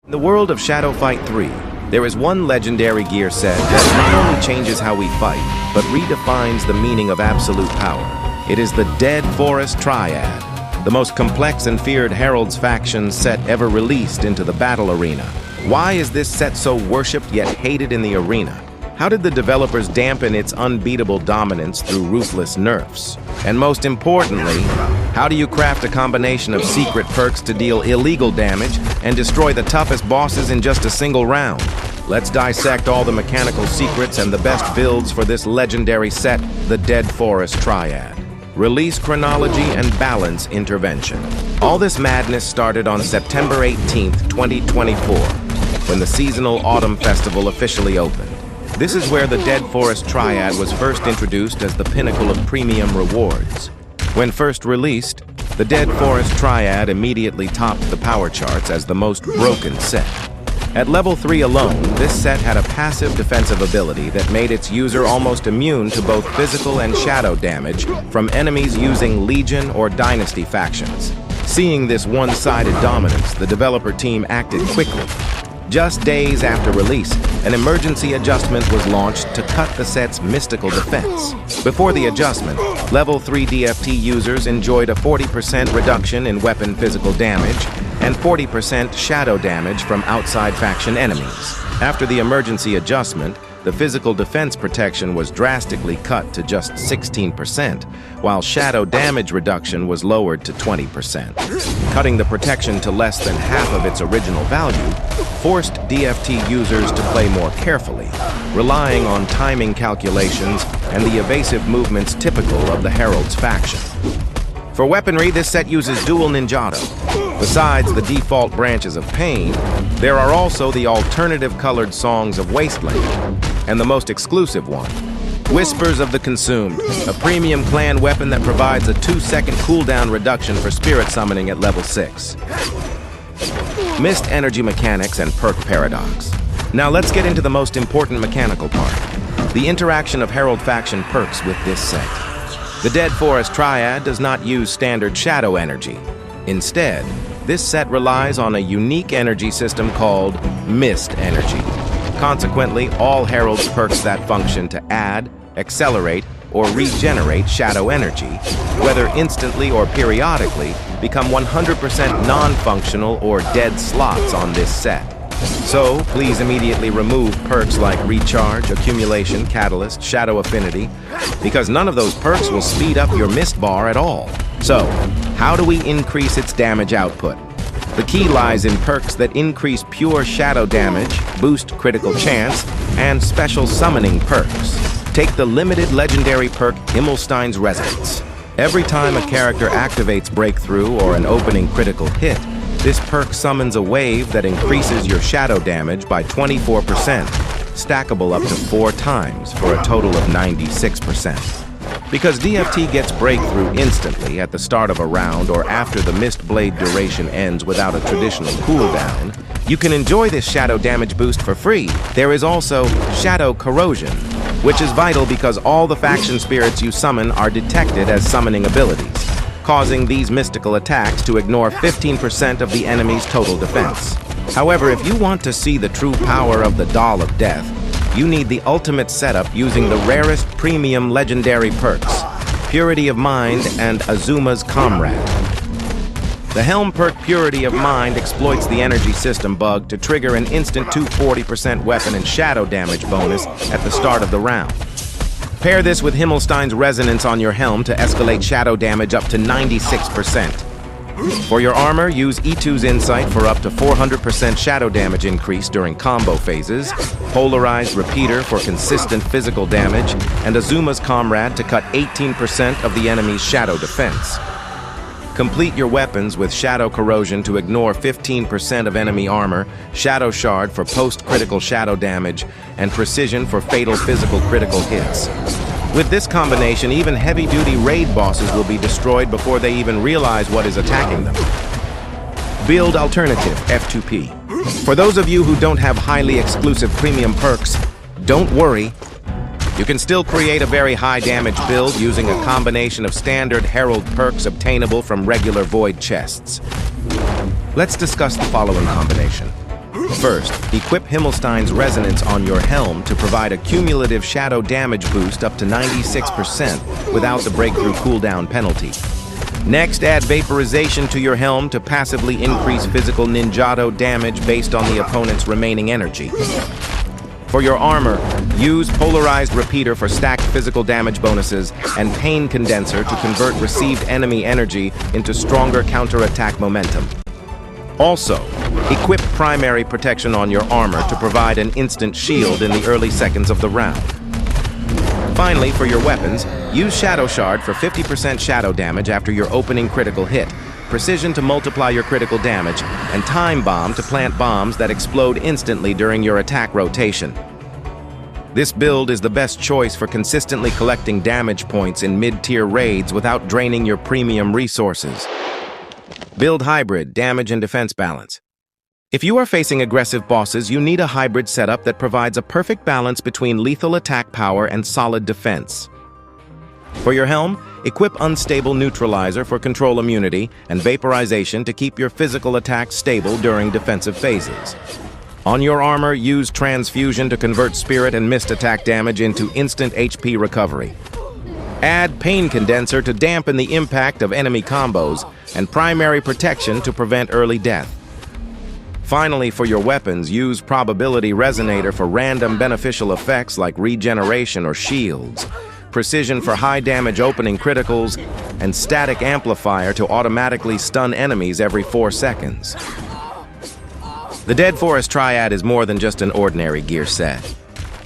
In the world of Shadow Fight 3, there is one legendary gear set that not only changes how we fight, but redefines the meaning of absolute power. It is the Dead Forest Triad, the most complex and feared Herald's faction set ever released into the battle arena. Why is this set so worshipped yet hated in the arena? How did the developers dampen its unbeatable dominance through ruthless nerfs? And most importantly, how do you craft a combination of secret perks to deal illegal damage and destroy the toughest bosses in just a single round? Let's dissect all the mechanical secrets and the best builds for this legendary set, the Dead Forest Triad. Release chronology and balance intervention. All this madness started on September 18th, 2024, when the seasonal Autumn Festival officially opened. This is where the Dead Forest Triad was first introduced as the pinnacle of premium rewards. When first released, the Dead Forest Triad immediately topped the power charts as the most broken set. At level 3 alone, this set had a passive defensive ability that made its user almost immune to both physical and shadow damage from enemies using Legion or Dynasty factions. Seeing this one-sided dominance, the developer team acted quickly. Just days after release, an emergency adjustment was launched to cut the set's mystical defense. Before the adjustment, level 3 DFT users enjoyed a 40% reduction in weapon physical damage and 40% shadow damage from outside faction enemies. After the emergency adjustment, the physical defense protection was drastically cut to just 16%, while shadow damage reduction was lowered to 20%. Cutting the protection to less than half of its original value forced DFT users to play more carefully, relying on timing calculations and the evasive movements typical of the Herald's faction. For weaponry, this set uses dual ninjato. Besides the default branches of Pain, there are also the alternative colored Songs of Wasteland, and the most exclusive one, Whispers of the Consumed, a premium clan weapon that provides a 2-second cooldown reduction for spirit summoning at level 6. Mist energy mechanics and perk paradox. Now let's get into the most important mechanical part, the interaction of Herald faction perks with this set. The Dead Forest Triad does not use standard shadow energy. Instead, this set relies on a unique energy system called Mist energy. Consequently, all Herald's perks that function to add, accelerate, or regenerate shadow energy, whether instantly or periodically, become 100% non-functional or dead slots on this set. So, please immediately remove perks like Recharge, Accumulation, Catalyst, Shadow Affinity, because none of those perks will speed up your Mist bar at all. So, how do we increase its damage output? The key lies in perks that increase pure shadow damage, boost critical chance, and special summoning perks. Take the limited legendary perk Himmelstein's Resonance. Every time a character activates Breakthrough or an opening critical hit, this perk summons a wave that increases your shadow damage by 24%, stackable up to 4 times for a total of 96%. Because DFT gets Breakthrough instantly at the start of a round or after the Mist Blade duration ends without a traditional cooldown, you can enjoy this shadow damage boost for free. There is also Shadow Corrosion, which is vital because all the faction spirits you summon are detected as summoning abilities, causing these mystical attacks to ignore 15% of the enemy's total defense. However, if you want to see the true power of the Doll of Death, you need the ultimate setup using the rarest premium legendary perks, Purity of Mind and Azuma's Comrade. The Helm perk Purity of Mind exploits the energy system bug to trigger an instant 240% weapon and shadow damage bonus at the start of the round. Pair this with Himmelstein's Resonance on your helm to escalate shadow damage up to 96%. For your armor, use E2's Insight for up to 400% shadow damage increase during combo phases, Polarized Repeater for consistent physical damage, and Azuma's Comrade to cut 18% of the enemy's shadow defense. Complete your weapons with Shadow Corrosion to ignore 15% of enemy armor, Shadow Shard for post-critical shadow damage, and Precision for fatal physical critical hits. With this combination, even heavy-duty raid bosses will be destroyed before they even realize what is attacking them. Build Alternative, F2P. For those of you who don't have highly exclusive premium perks, don't worry. You can still create a very high damage build using a combination of standard Herald perks obtainable from regular void chests. Let's discuss the following combination. First, equip Himmelstein's Resonance on your helm to provide a cumulative shadow damage boost up to 96% without the breakthrough cooldown penalty. Next, add Vaporization to your helm to passively increase physical ninjato damage based on the opponent's remaining energy. For your armor, use Polarized Repeater for stacked physical damage bonuses and Pain Condenser to convert received enemy energy into stronger counterattack momentum. Also, equip Primary Protection on your armor to provide an instant shield in the early seconds of the round. Finally, for your weapons, use Shadow Shard for 50% shadow damage after your opening critical hit, Precision to multiply your critical damage, and Time Bomb to plant bombs that explode instantly during your attack rotation. This build is the best choice for consistently collecting damage points in mid-tier raids without draining your premium resources. Build Hybrid, Damage and Defense Balance. If you are facing aggressive bosses, you need a hybrid setup that provides a perfect balance between lethal attack power and solid defense. For your helm, equip Unstable Neutralizer for control immunity and Vaporization to keep your physical attacks stable during defensive phases. On your armor, use Transfusion to convert spirit and mist attack damage into instant HP recovery. Add Pain Condenser to dampen the impact of enemy combos and Primary Protection to prevent early death. Finally, for your weapons, use Probability Resonator for random beneficial effects like regeneration or shields, Precision for high damage opening criticals, and Static Amplifier to automatically stun enemies every 4 seconds. The Dead Forest Triad is more than just an ordinary gear set.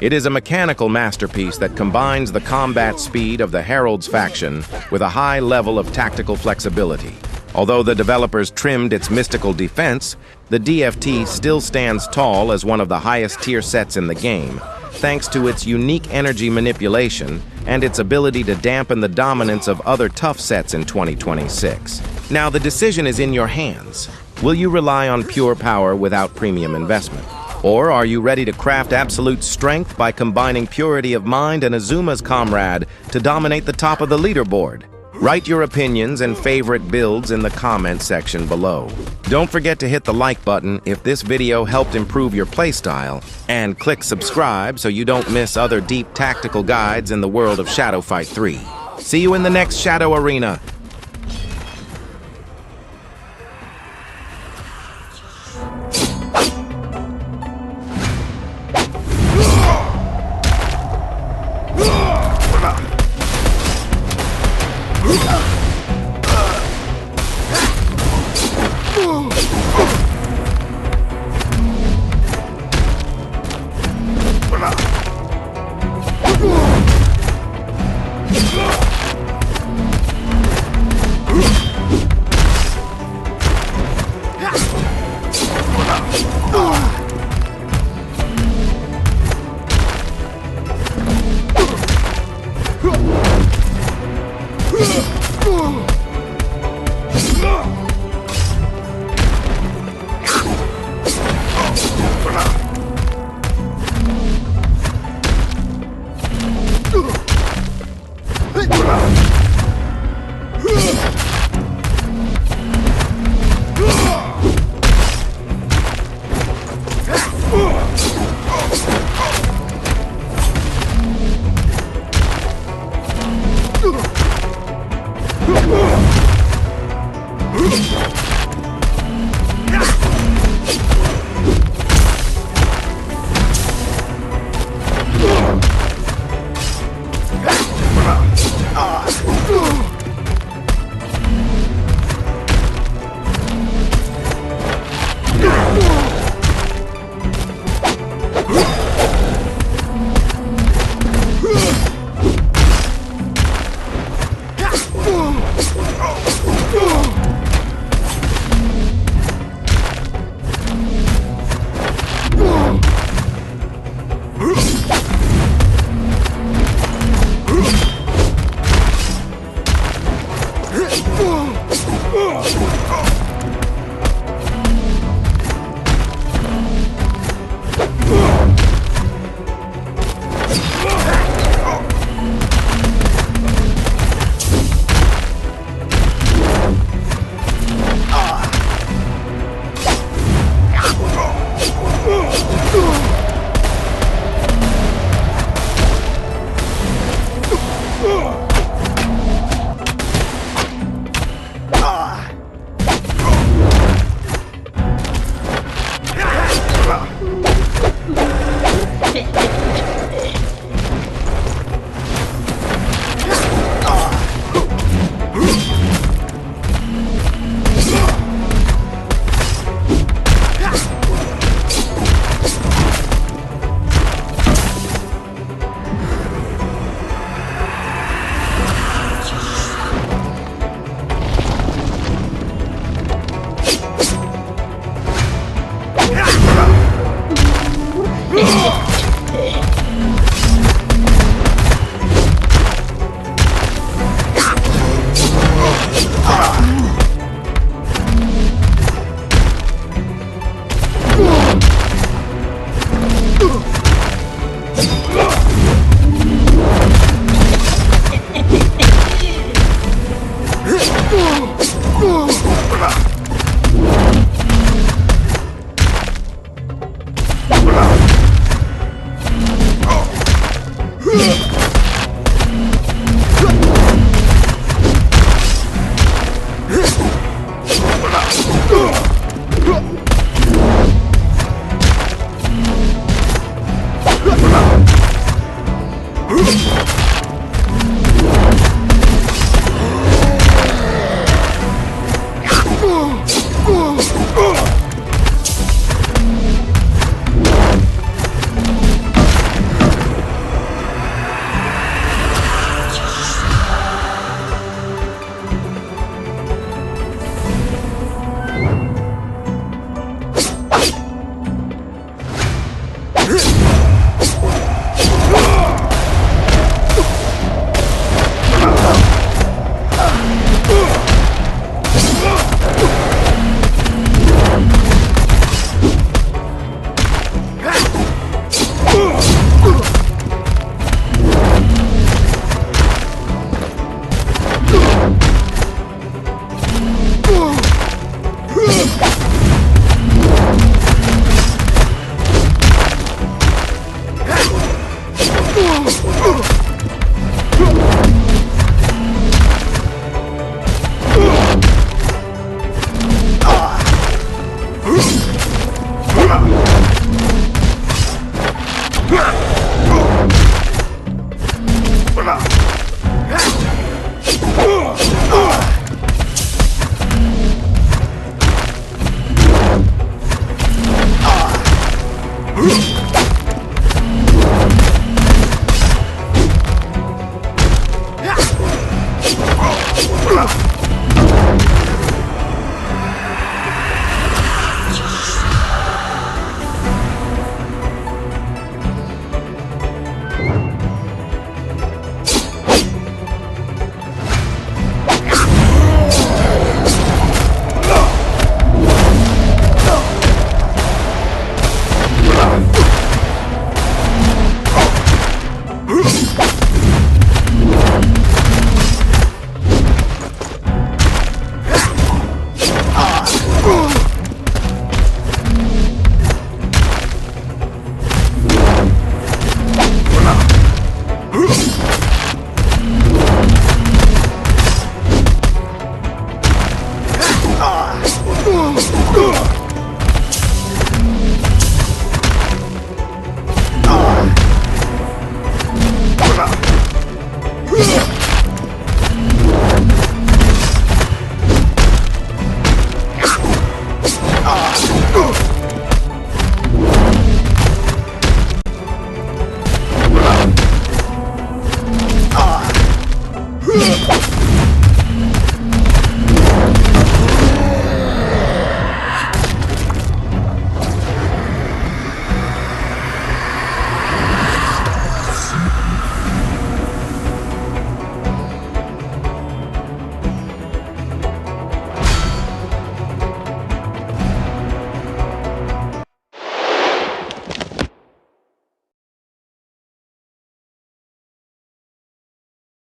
It is a mechanical masterpiece that combines the combat speed of the Herald's faction with a high level of tactical flexibility. Although the developers trimmed its mystical defense, the DFT still stands tall as one of the highest tier sets in the game, thanks to its unique energy manipulation and its ability to dampen the dominance of other tough sets in 2026. Now, the decision is in your hands. Will you rely on pure power without premium investment? Or are you ready to craft absolute strength by combining purity of mind and Azuma's comrade to dominate the top of the leaderboard? Write your opinions and favorite builds in the comment section below. Don't forget to hit the like button if this video helped improve your playstyle, and click subscribe so you don't miss other deep tactical guides in the world of Shadow Fight 3. See you in the next Shadow Arena! Huh?